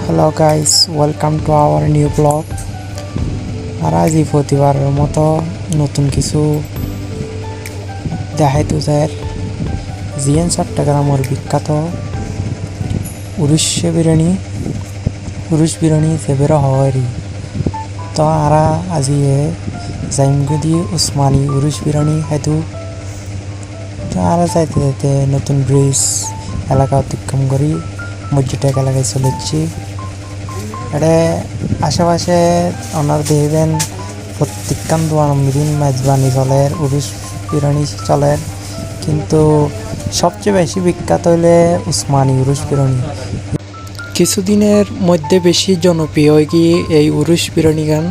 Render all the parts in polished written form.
Hello guys, welcome to our new blog. আর আজই প্রতিবারের মতো নতুন কিছু দেখাইতো স্যার। জিএন চট্টগ্রামের বিখ্যাত উরুষ বিরিয়ানি সেবের হওয়ারি তো আরা আজি জাইমগুদি উসমানী উরুষ বিরিয়ানি খাইতো। তো আরা যাইতে যাইতে নতুন ব্রিজ এলাকা অতিক্রম করি মসজিদ এলাকায় চলেছি। এটা আশেপাশে ওনার দেখবেন প্রত্যেকখান দোয়ান মিদিন মেজবানি চলের উরুষ বিরিয়ানি চলের, কিন্তু সবচেয়ে বেশি বিখ্যাত হইলে উসমানী উরুষ বিরিয়ানি। কিছুদিনের মধ্যে বেশি জনপ্রিয় হয়ে গিয়ে এই উরুষ বিরিয়ানি গান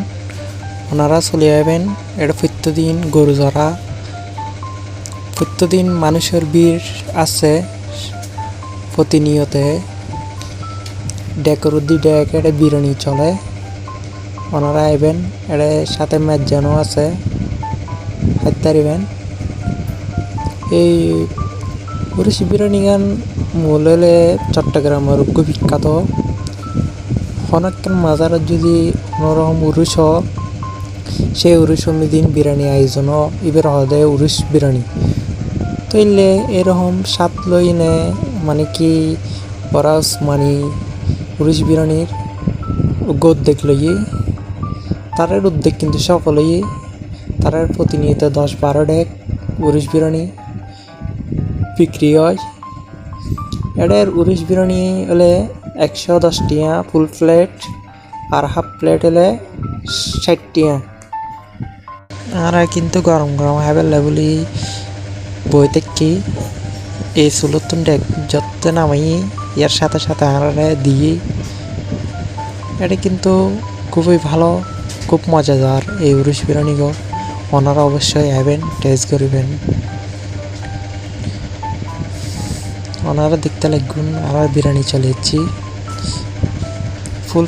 ওনারা চলে যাবেন। এটা প্রত্যেকদিন গরু ধরা, প্রত্যেকদিন মানুষের ভিড় আছে প্রতিনিয়তে। ডেকের ডেক এটা বিরিয়ানি চলে, ওনারা আইবেন। এটা সাথে মেজানো আছে, খাইতে পারিবেন। এই উরুষ বিরিয়ানি গান মূল হলে চট্টগ্রামের বিখ্যাত। অনেকক্ষণ মাজারের যদি কোনোরকম উরুষ সেই উরুষ দিন বিরিয়ানি আয়োজন ইবের হদে উরুষ বিরিয়ানি তৈলে এরকম স্বাদ লই নে, মানে কি ওরা উসমানী উরুষ বিরিয়ানির উদ্যোগ লই তারের উদ্যোগ, কিন্তু সকলেই তারের প্রতিনিয়ত 10-12 ডেক উরুষ বিরিয়ানি বিক্রি হয়। এটার উরুষ বিরিয়ানি হলে 110 টিয়া ফুল প্লেট, আর হাফ প্লেট হলে 60 টিয়া। আর কিন্তু গরম গরম অ্যাভেলেবলি বই থেকে এই চুলতুন ডেক যত নামাই এর সাথে সাথে আনারে দিয়ে। এটা কিন্তু খুবই ভালো, খুব মজাদার এই উরুষ বিরিয়ানি গো। ওনারা অবশ্যই আইবেন, টেস্ট করিবেন। ওনারা দেখতে লাগুন আর বিরিয়ানি চলেছি ফুল